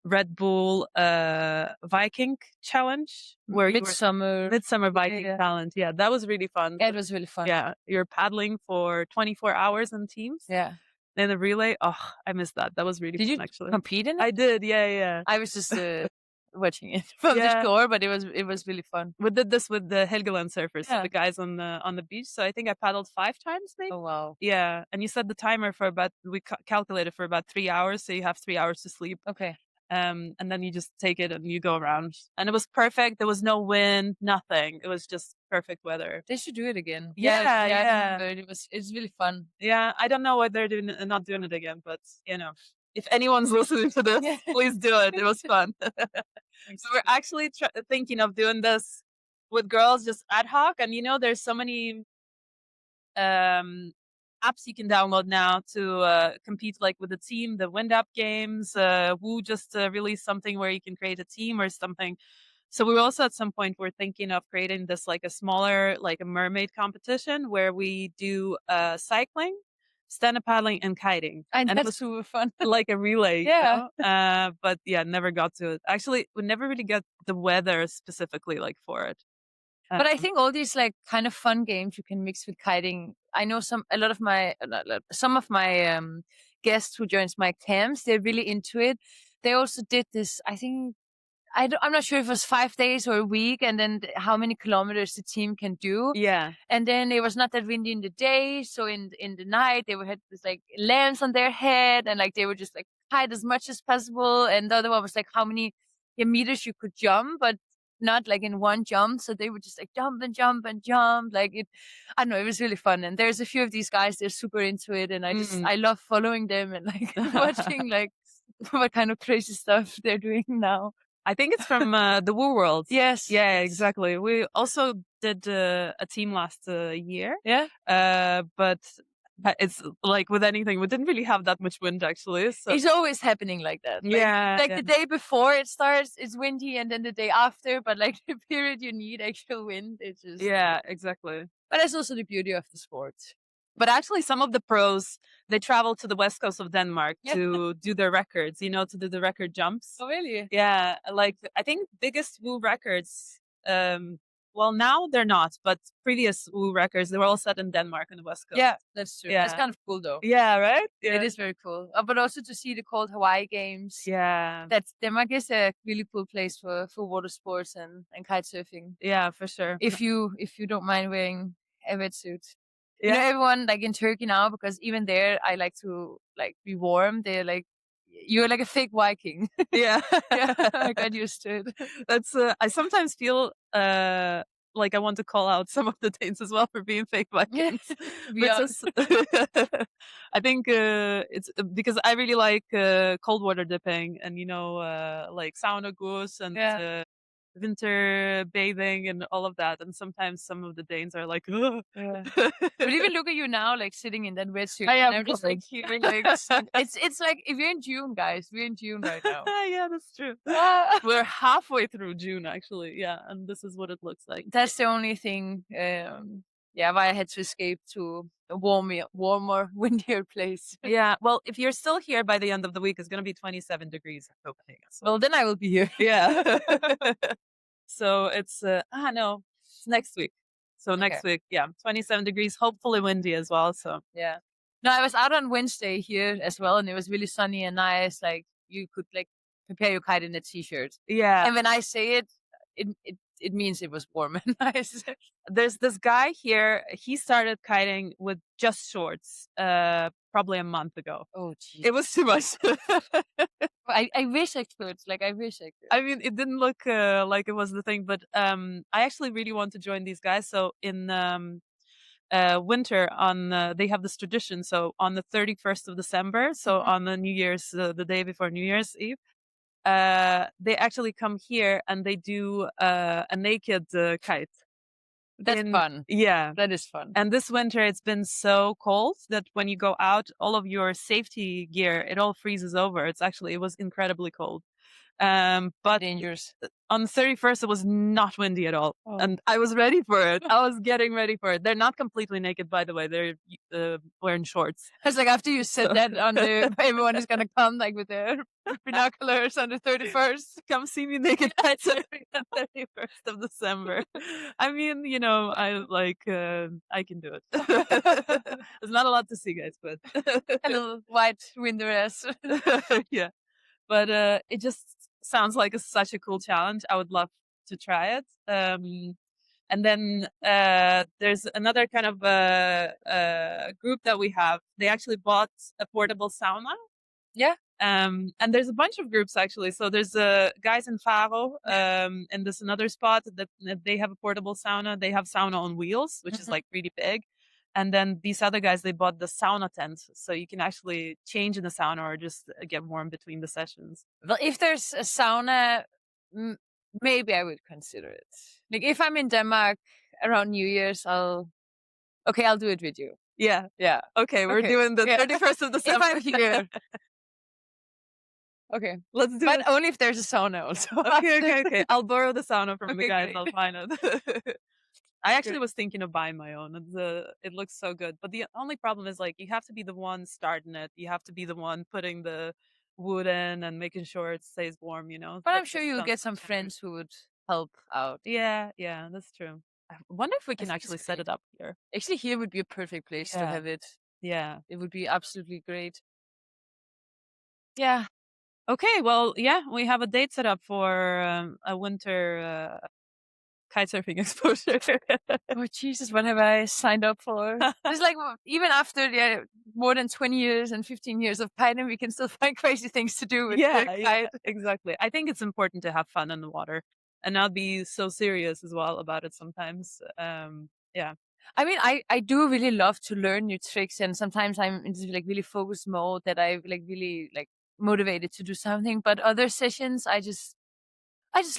Red Bull Viking challenge, where Midsummer Viking challenge. Yeah, that was really fun. Yeah, it was really fun. Yeah, you're paddling for 24 hours in teams. Yeah. Then the relay, I missed that. That was really fun, actually. Did you compete in it? I did, yeah. I was just watching it from the shore, but it was really fun. We did this with the Helgeland surfers, so the guys on the beach. So I think I paddled 5 times, maybe. Oh wow! Yeah, and you set the timer for we calculated for about 3 hours, so you have 3 hours to sleep. Okay. And then you just take it and you go around. And it was perfect. There was no wind, nothing. It was just perfect weather. They should do it again. Yeah. It's really fun. Yeah, I don't know why they're not doing it again, but if anyone's listening to this, please do it. It was fun. So we're actually thinking of doing this with girls, just ad hoc. And there's so many apps you can download now to compete like with a team. The Wind Up games, Woo just released something where you can create a team or something. So we also at some point we're thinking of creating this like a smaller, like a mermaid competition where we do cycling, stand-up paddling, and kiting. And it that's was super fun. like a relay. Yeah. But yeah, never got to it. Actually, we never really got the weather specifically like for it. But I think all these like kind of fun games you can mix with kiting. I know some of my guests who joins my camps, they're really into it. They also did this, I think, I'm not sure if it was 5 days or a week, and then how many kilometers the team can do. Yeah. And then it was not that windy in the day, so in the night they had this like lamps on their head, and like they would just like kite as much as possible. And the other one was like how many meters you could jump, but not like in one jump. So they would just like jump and jump and jump. Like I don't know, it was really fun. And there's a few of these guys, they're super into it, and I love following them and like watching like what kind of crazy stuff they're doing now. I think it's from the Woo World. Yes. Yeah, exactly. We also did a team last year. Yeah. But it's like with anything, we didn't really have that much wind actually. So. It's always happening like that. Like the day before it starts, it's windy, and then the day after, but like the period you need actual wind, it's just. Yeah, exactly. But that's also the beauty of the sport. But actually, some of the pros, they travel to the west coast of Denmark to do their records, to do the record jumps. Oh, really? Yeah. Like, I think biggest Woo records, well, now they're not, but previous Woo records, they were all set in Denmark on the west coast. Yeah, that's true. Yeah. That's kind of cool, though. Yeah, right? Yeah. It is very cool. But also to see the cold Hawaii games. Yeah. Denmark is a really cool place for water sports and kite surfing. Yeah, for sure. If you don't mind wearing a wetsuit. Yeah. Everyone like in Turkey now, because even there I like to like be warm. They're like, you're like a fake Viking. Yeah. Yeah, I got used to it. That's I sometimes feel like I want to call out some of the Danes as well for being fake Vikings. Yeah. I think it's because I really like cold water dipping and like sauna goose and winter bathing and all of that, and sometimes some of the Danes are like, ugh. Yeah. But even look at you now, like sitting in that wetsuit. I'm just like hearing like it's like if you're in June, guys, we're in June right now. Yeah, that's true. We're halfway through June actually. Yeah, and this is what it looks like. That's the only thing. Why I had to escape to a warmer, windier place. Yeah. Well, if you're still here by the end of the week, it's going to be 27 degrees in Copenhagen. So. Well, then I will be here. Yeah. So it's, no, it's next week. So next week, 27 degrees, hopefully windy as well. So yeah. No, I was out on Wednesday here as well, and it was really sunny and nice. Like you could like prepare your kite in a t-shirt. Yeah. And when I say it means it was warm and nice. There's this guy here. He started kiting with just shorts, probably a month ago. Oh, geez. It was too much. I wish I could. Like, I wish I could. I mean, it didn't look like it was the thing, but I actually really want to join these guys. So in winter, they have this tradition. So on the 31st of December, so on the New Year's, the day before New Year's Eve, they actually come here and they do a naked kite. That's fun. Yeah. That is fun. And this winter, it's been so cold that when you go out, all of your safety gear, it all freezes over. It was incredibly cold. But dangerous. On the 31st, it was not windy at all. Oh. And I was ready for it. I was getting ready for it. They're not completely naked, by the way. They're wearing shorts. I was like, after you said that everyone is going to come like with their binoculars on the 31st. Come see me naked at the 31st of December. I mean, I can do it. There's not a lot to see, guys, but a little white winter ass. Yeah. But it just sounds like such a cool challenge. I would love to try it. And then there's another kind of group that we have. They actually bought a portable sauna. Yeah. And there's a bunch of groups actually. So there's guys in Faro, and there's another spot that they have a portable sauna. They have sauna on wheels, which is like really big. And then these other guys, they bought the sauna tent, so you can actually change in the sauna or just get warm between the sessions. Well, if there's a sauna, maybe I would consider it. Like if I'm in Denmark around New Year's, I'll do it with you. Yeah. Yeah. Okay, we're doing the 31st of December. If I'm here. Okay, let's do it. But only if there's a sauna also. Okay. I'll borrow the sauna from the guys. Great. I'll find it. I actually was thinking of buying my own. It looks so good. But the only problem is, like, you have to be the one starting it. You have to be the one putting the wood in and making sure it stays warm, you know. But I'm sure you'll get some friends who would help out. Yeah, that's true. I wonder if we can actually set it up here. Actually, here would be a perfect place to have it. Yeah. It would be absolutely great. Yeah. Okay, well, yeah, we have a date set up for a winter kitesurfing exposure. Oh, Jesus, what have I signed up for? It's like, even after more than 20 years and 15 years of kiting, we can still find crazy things to do with kite. Exactly. I think it's important to have fun in the water and not be so serious as well about it sometimes. Yeah. I mean, I do really love to learn new tricks, and sometimes I'm in this like really focused mode that I like really like motivated to do something. But other sessions, I just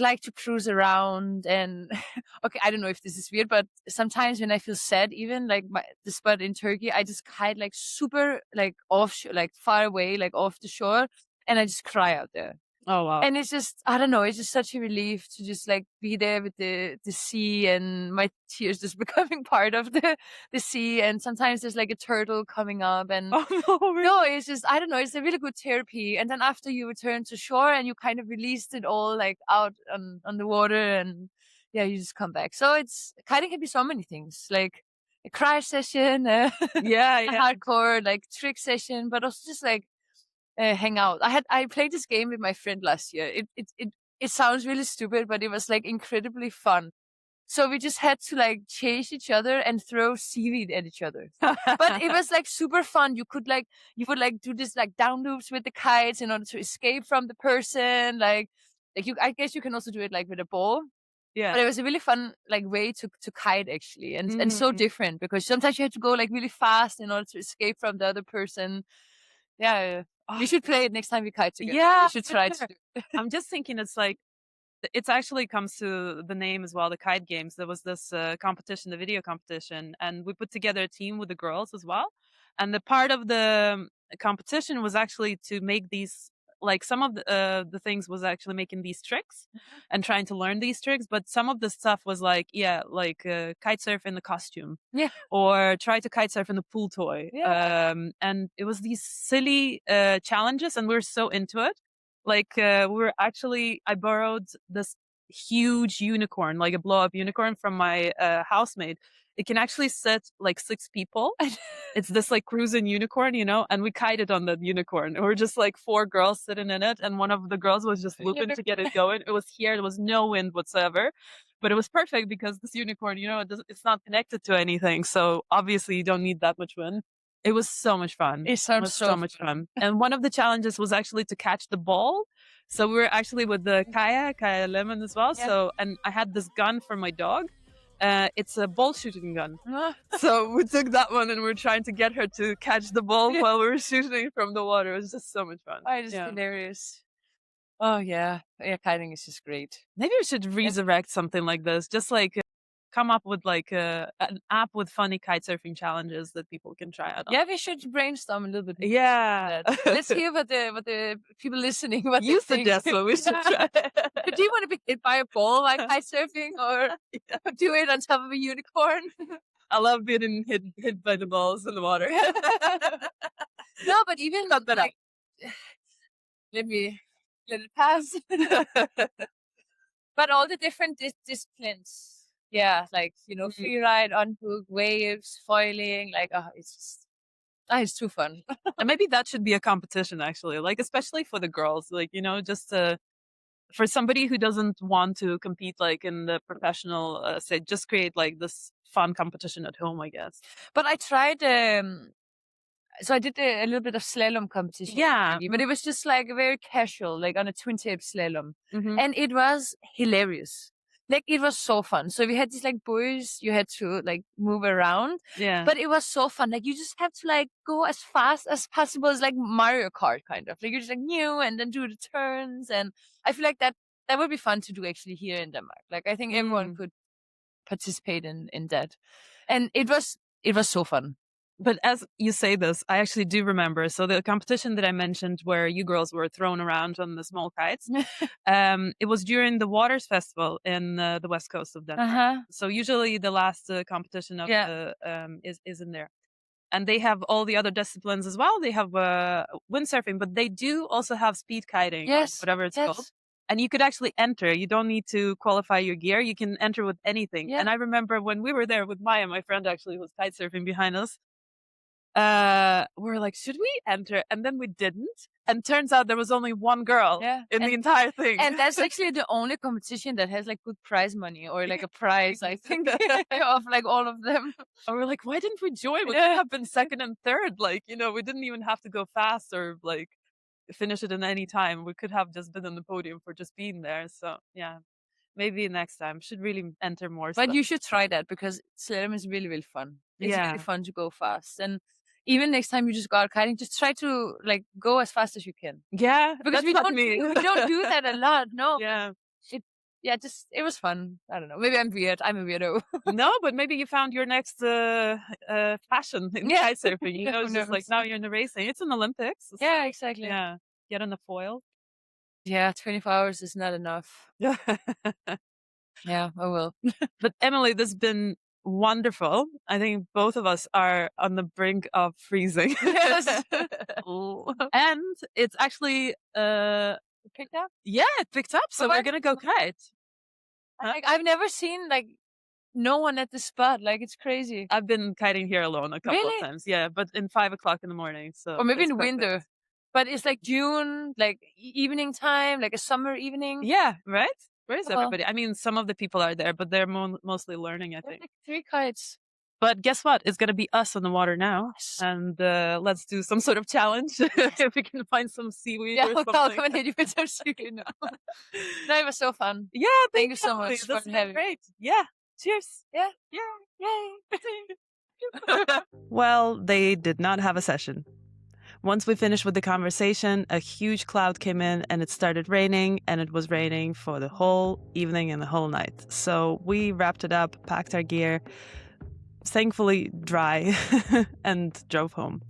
like to cruise around and okay, I don't know if this is weird, but sometimes when I feel sad, even like the spot in Turkey, I just kite like super like offshore, like far away, like off the shore, and I just cry out there. Oh wow. And it's just, I don't know, it's just such a relief to just like be there with the sea and my tears just becoming part of the sea. And sometimes there's like a turtle coming up and no, it's just, I don't know, it's a really good therapy. And then after you return to shore and you kind of released it all like out on the water, and yeah, you just come back. So it's kiting can be so many things, like a cry session, a hardcore like trick session, but also just like hang out. I played this game with my friend last year. It sounds really stupid, but it was like incredibly fun. So we just had to like chase each other and throw seaweed at each other. But it was like super fun. You would like do this like down loops with the kites in order to escape from the person. Like I guess you can also do it like with a ball. Yeah. But it was a really fun like way to kite actually, and so different, because sometimes you have to go like really fast in order to escape from the other person. Yeah. We should play it next time we kite together. Yeah, we should try to do it. I'm just thinking it's actually comes to the name as well, the Kite Games. There was this competition, the video competition, and we put together a team with the girls as well. And the part of the competition was actually to make these, like some of the things was actually making these tricks and trying to learn these tricks. But some of the stuff was like, kite surf in the costume. Yeah. Or try to kite surf in the pool toy. Yeah. And it was these silly challenges, and we were so into it. Like I borrowed this huge unicorn, like a blow up unicorn from my housemate. It can actually sit like 6 people. It's this like cruising unicorn, you know, and we kited on the unicorn. We're just like 4 girls sitting in it, and one of the girls was just looping to get it going. It was here, there was no wind whatsoever. But it was perfect because this unicorn, you know, it's not connected to anything. So obviously you don't need that much wind. It was so much fun. It sounds so much fun. And one of the challenges was actually to catch the ball. So we were actually with the Kaya Lemon as well. Yeah. So, and I had this gun for my dog. It's a ball shooting gun. So we took that one and we were trying to get her to catch the ball while we were shooting from the water. It was just so much fun. Oh, it's hilarious. Oh yeah, kiting is just great. Maybe we should resurrect something like this. Just like come up with like an app with funny kite surfing challenges that people can try out. Yeah, we should brainstorm a little bit. Yeah, let's hear what the people listening. What you suggest what we should try. Do you want to be hit by a ball while kite surfing, or do it on top of a unicorn? I love being hit by the balls in the water. No, but even not that. Like, let it pass. But all the different disciplines, like, you know, free ride, unhook, waves, foiling, like it's too fun. And maybe that should be a competition actually, like especially for the girls, like, you know, just for somebody who doesn't want to compete like in the professional say, just create like this fun competition at home, I guess. But I tried so I did a little bit of slalom competition. Yeah. But it was just like very casual, like on a twin tape slalom. Mm-hmm. And it was hilarious. Like it was so fun. So we had these like buoys you had to like move around. Yeah. But it was so fun. Like you just have to like go as fast as possible. It's like Mario Kart kind of. Like you're just like new and then do the turns. And I feel like that would be fun to do actually here in Denmark. Like I think everyone could participate in that. And it was so fun. But as you say this, I actually do remember. So the competition that I mentioned where you girls were thrown around on the small kites, it was during the Waters Festival in the west coast of Denmark. So usually the last competition of is in there. And they have all the other disciplines as well. They have windsurfing, but they do also have speed kiting, yes, whatever it's called. And you could actually enter. You don't need to qualify your gear. You can enter with anything. Yeah. And I remember when we were there with Maya, my friend actually who was kite surfing behind us, we were like, should we enter? And then we didn't. And turns out there was only one girl in the entire thing. And that's actually the only competition that has like good prize money or like a prize, I think, of like all of them. And we're like, why didn't we join? We could have been second and third. Like, you know, we didn't even have to go fast or like finish it in any time. We could have just been on the podium for just being there. So yeah, maybe next time should really enter more. But you should try that because slalom is really, really fun. It's really fun to go fast. And even next time you just go out kiting, just try to like go as fast as you can. Yeah, because we don't do that a lot. No. Yeah. It was fun. I don't know. Maybe I'm weird. I'm a weirdo. No, but maybe you found your next passion in kite surfing. You know, it's just like now you're in the racing. It's an Olympics. So, yeah, exactly. Yeah, get on the foil. Yeah, 24 hours is not enough. Yeah, I will. But Emely, this has been wonderful. I think both of us are on the brink of freezing. Yes. And it's actually picked up? Yeah, it picked up. So we're gonna go kite. Like, I've never seen like no one at the spot. Like it's crazy. I've been kiting here alone a couple of times. Yeah, but in 5 o'clock in the morning. So or maybe in winter. But it's like June, like evening time, like a summer evening. Yeah, right? Where is everybody? I mean, some of the people are there, but they're mostly learning, I think. Like 3 kites. But guess what? It's going to be us on the water now. Yes. And let's do some sort of challenge. If we can find some seaweed or something. I'll come and hit you with some seaweed now. No, it was so fun. Yeah, thank you so much for having me. Great. Yeah. Cheers. Yeah. Yay. Well, they did not have a session. Once we finished with the conversation, a huge cloud came in and it started raining, and it was raining for the whole evening and the whole night. So we wrapped it up, packed our gear, thankfully dry, and drove home.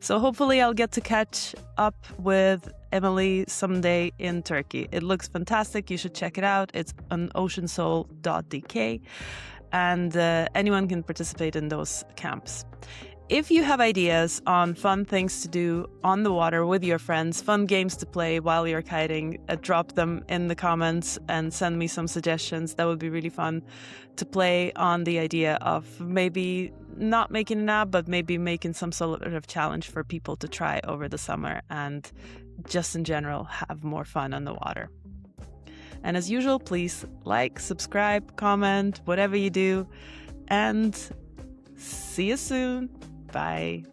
So hopefully I'll get to catch up with Emely someday in Turkey. It looks fantastic. You should check it out. It's on oceansoul.dk, and anyone can participate in those camps. If you have ideas on fun things to do on the water with your friends, fun games to play while you're kiting, drop them in the comments and send me some suggestions. That would be really fun to play on the idea of maybe not making an app, but maybe making some sort of challenge for people to try over the summer and just in general have more fun on the water. And as usual, please like, subscribe, comment, whatever you do, and see you soon. Bye.